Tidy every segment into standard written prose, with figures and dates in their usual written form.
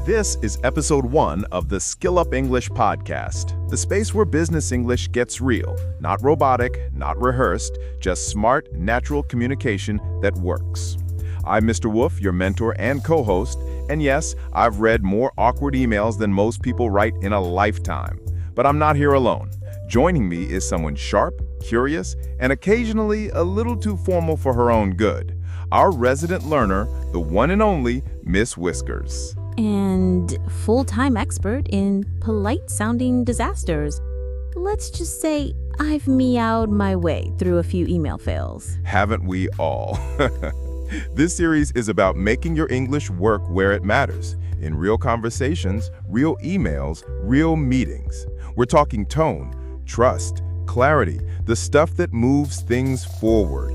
This is episode 1 of the Skill Up English podcast, the space where business English gets real, not robotic, not rehearsed, just smart, natural communication that works. I'm Mr. Woof, your mentor and co-host, and yes, I've read more awkward emails than most people write in a lifetime. But I'm not here alone. Joining me is someone sharp, curious, and occasionally a little too formal for her own good. Our resident learner, the one and only Miss Whiskers. And full-time expert in polite-sounding disasters. Let's just say I've meowed my way through a few email fails. Haven't we all? This series is about making your English work where it matters. In real conversations, real emails, real meetings. We're talking tone, trust, clarity, the stuff that moves things forward.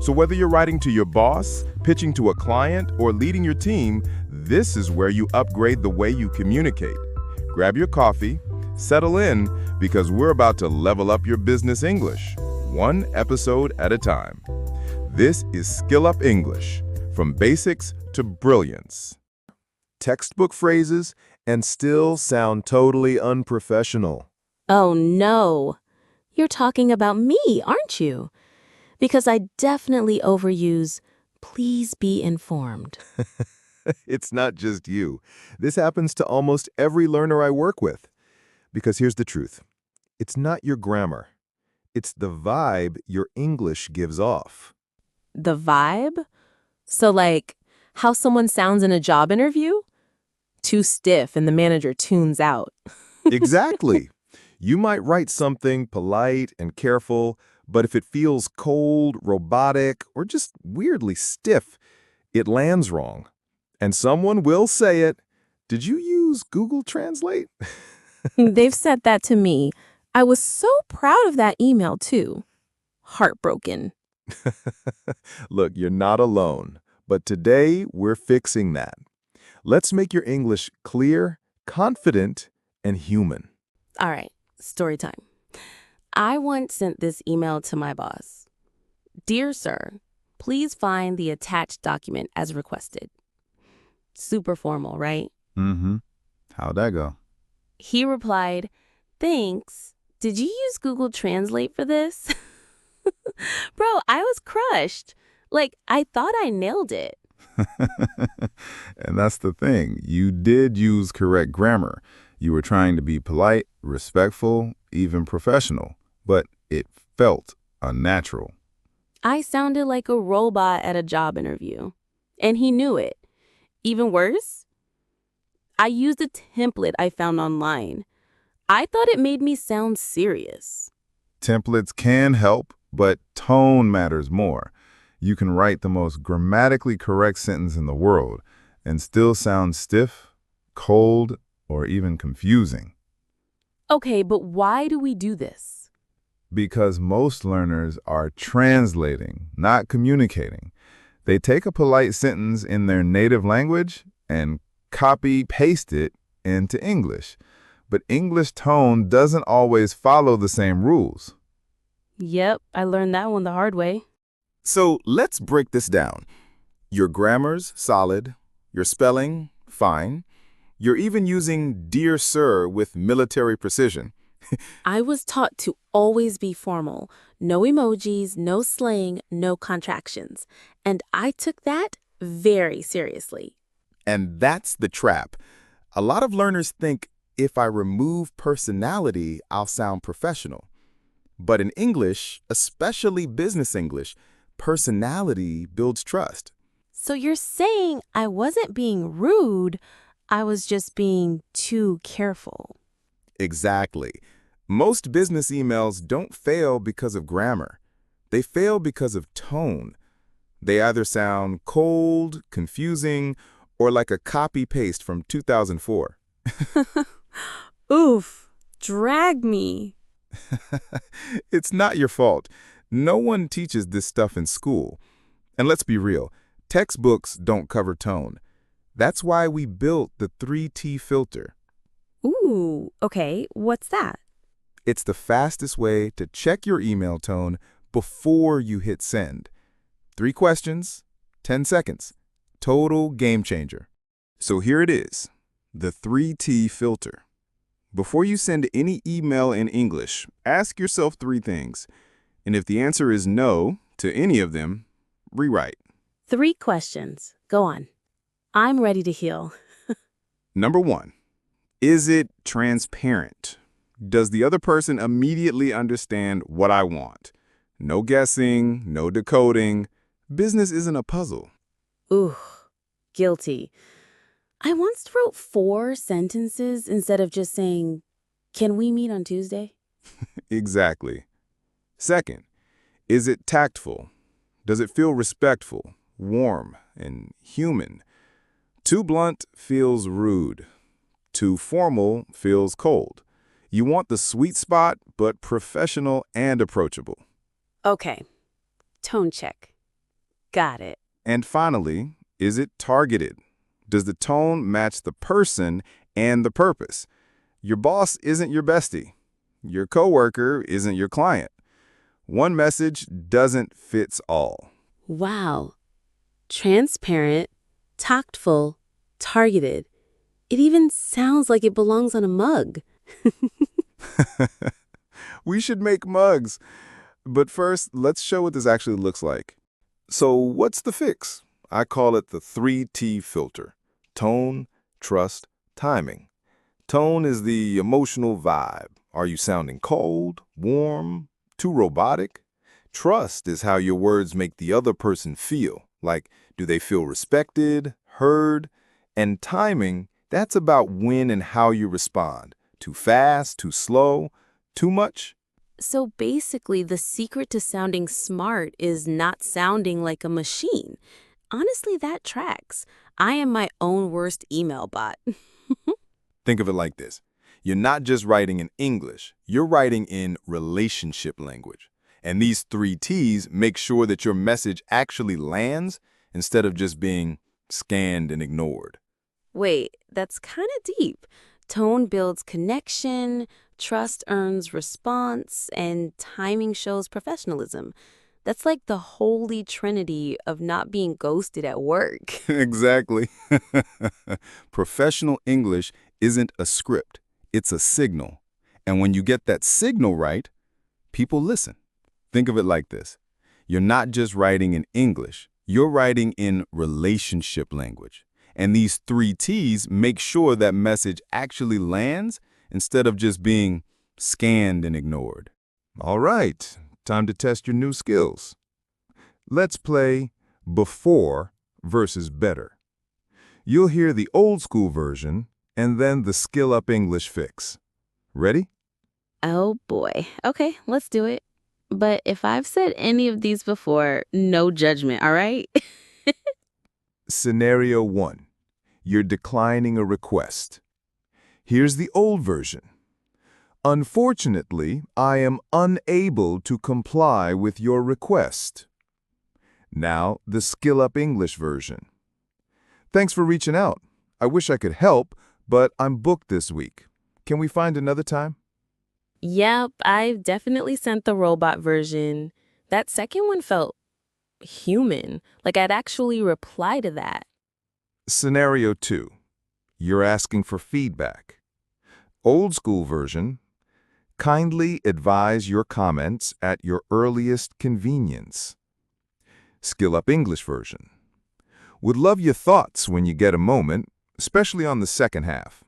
So whether you're writing to your boss, pitching to a client, or leading your team, this is where you upgrade the way you communicate. Grab your coffee, settle in, because we're about to level up your business English, one episode at a time. This is Skill Up English, from basics to brilliance. Textbook phrases and still sound totally unprofessional. Oh no, you're talking about me, aren't you? Because I definitely overuse, please be informed. It's not just you. This happens to almost every learner I work with. Because here's the truth. It's not your grammar. It's the vibe your English gives off. The vibe? So like, how someone sounds in a job interview? Too stiff and the manager tunes out. Exactly. You might write something polite and careful, but if it feels cold, robotic, or just weirdly stiff, it lands wrong. And someone will say it. Did you use Google Translate? They've said that to me. I was so proud of that email, too. Heartbroken. Look, you're not alone. But today, we're fixing that. Let's make your English clear, confident, and human. All right, story time. I once sent this email to my boss. Dear sir, please find the attached document as requested. Super formal, right? Mm-hmm. How'd that go? He replied, thanks. Did you use Google Translate for this? Bro, I was crushed. Like, I thought I nailed it. And that's the thing. You did use correct grammar. You were trying to be polite, respectful, even professional. But it felt unnatural. I sounded like a robot at a job interview. And he knew it. Even worse, I used a template I found online. I thought it made me sound serious. Templates can help, but tone matters more. You can write the most grammatically correct sentence in the world and still sound stiff, cold, or even confusing. Okay, but why do we do this? Because most learners are translating, not communicating. They take a polite sentence in their native language and copy-paste it into English. But English tone doesn't always follow the same rules. Yep, I learned that one the hard way. So let's break this down. Your grammar's solid, your spelling, fine. You're even using dear sir with military precision. I was taught to always be formal. No emojis, no slang, no contractions. And I took that very seriously. And that's the trap. A lot of learners think if I remove personality, I'll sound professional. But in English, especially business English, personality builds trust. So you're saying I wasn't being rude, I was just being too careful. Exactly. Most business emails don't fail because of grammar. They fail because of tone. They either sound cold, confusing, or like a copy-paste from 2004. Oof, drag me. It's not your fault. No one teaches this stuff in school. And let's be real, textbooks don't cover tone. That's why we built the 3T filter. Ooh, okay, what's that? It's the fastest way to check your email tone before you hit send. 3 questions, 10 seconds. Total game changer. So here it is. The 3T filter. Before you send any email in English, ask yourself three things. And if the answer is no to any of them, rewrite. 3 questions. Go on. I'm ready to heal. Number 1, is it transparent? Does the other person immediately understand what I want? No guessing, no decoding. Business isn't a puzzle. Ooh, guilty. I once wrote 4 sentences instead of just saying, "Can we meet on Tuesday?" Exactly. Second, is it tactful? Does it feel respectful, warm, and human? Too blunt feels rude. Too formal feels cold. You want the sweet spot, but professional and approachable. Okay. Tone check. Got it. And finally, is it targeted? Does the tone match the person and the purpose? Your boss isn't your bestie. Your coworker isn't your client. One message doesn't fit all. Wow. Transparent, tactful, targeted. It even sounds like it belongs on a mug. We should make mugs. But first, let's show what this actually looks like. So what's the fix? I call it the 3T filter. Tone, trust, timing. Tone is the emotional vibe. Are you sounding cold, warm, too robotic? Trust is how your words make the other person feel. Like, do they feel respected, heard? And timing, that's about when and how you respond. Too fast, too slow, too much? So basically, the secret to sounding smart is not sounding like a machine. Honestly, that tracks. I am my own worst email bot. Think of it like this. You're not just writing in English, you're writing in relationship language. And these 3Ts make sure that your message actually lands instead of just being scanned and ignored. Wait, that's kind of deep. Tone builds connection, trust earns response, and timing shows professionalism. That's like the holy trinity of not being ghosted at work. Exactly. Professional English isn't a script, it's a signal. And when you get that signal right, people listen. Think of it like this. You're not just writing in English, you're writing in relationship language. And these 3Ts make sure that message actually lands instead of just being scanned and ignored. All right, time to test your new skills. Let's play before versus better. You'll hear the old school version and then the SkillUpEnglish fix. Ready? Oh boy. Okay, let's do it. But if I've said any of these before, no judgment, all right? Scenario 1. You're declining a request. Here's the old version. Unfortunately, I am unable to comply with your request. Now, the SkillUpEnglish version. Thanks for reaching out. I wish I could help, but I'm booked this week. Can we find another time? Yep, I've definitely sent the robot version. That second one felt human, like I'd actually reply to that. Scenario 2. You're asking for feedback. Old school version. Kindly advise your comments at your earliest convenience. SkillUpEnglish version. Would love your thoughts when you get a moment, especially on the second half.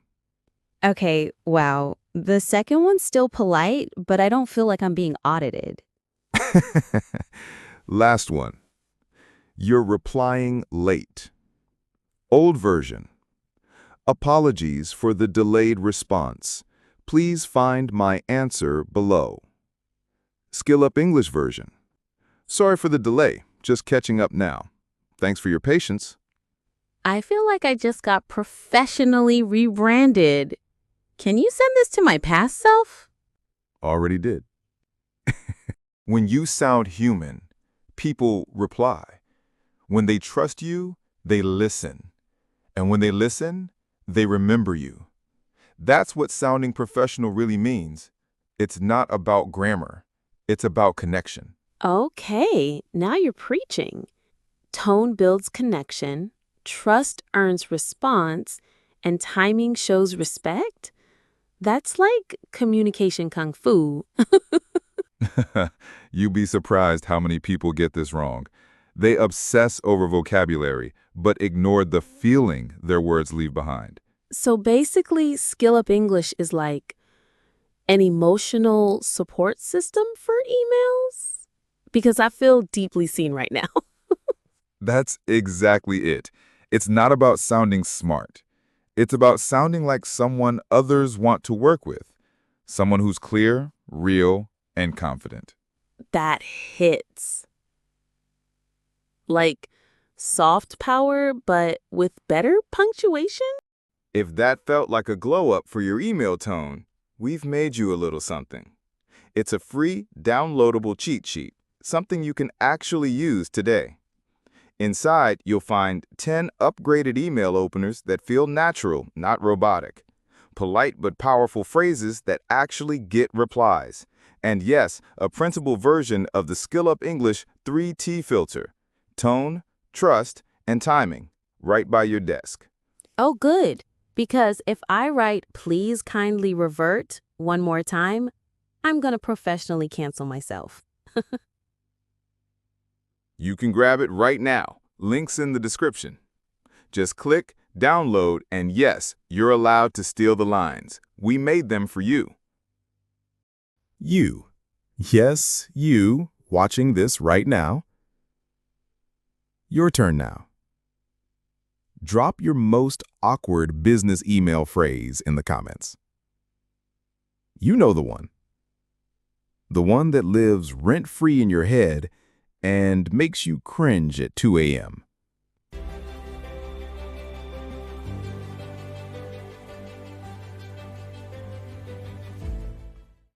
Okay, wow. The second one's still polite, but I don't feel like I'm being audited. Last one. You're replying late. Old version. Apologies for the delayed response. Please find my answer below. SkillUpEnglish version. Sorry for the delay. Just catching up now. Thanks for your patience. I feel like I just got professionally rebranded. Can you send this to my past self? Already did. When you sound human, people reply. When they trust you, they listen. And when they listen, they remember you. That's what sounding professional really means. It's not about grammar. It's about connection. Okay, now you're preaching. Tone builds connection, trust earns response, and timing shows respect? That's like communication kung fu. You'd be surprised how many people get this wrong. They obsess over vocabulary, but ignore the feeling their words leave behind. So basically, SkillUpEnglish is like an emotional support system for emails? Because I feel deeply seen right now. That's exactly it. It's not about sounding smart. It's about sounding like someone others want to work with. Someone who's clear, real, and confident. That hits. Like soft power, but with better punctuation? If that felt like a glow-up for your email tone, we've made you a little something. It's a free, downloadable cheat sheet, something you can actually use today. Inside, you'll find 10 upgraded email openers that feel natural, not robotic. Polite but powerful phrases that actually get replies. And yes, a printable version of the SkillUpEnglish 3T filter. Tone, trust, and timing, right by your desk. Oh, good. Because if I write, please kindly revert one more time, I'm going to professionally cancel myself. You can grab it right now. Links in the description. Just click, download, and yes, you're allowed to steal the lines. We made them for you. You. Yes, you, watching this right now. Your turn now. Drop your most awkward business email phrase in the comments. You know the one. The one that lives rent-free in your head and makes you cringe at 2 a.m.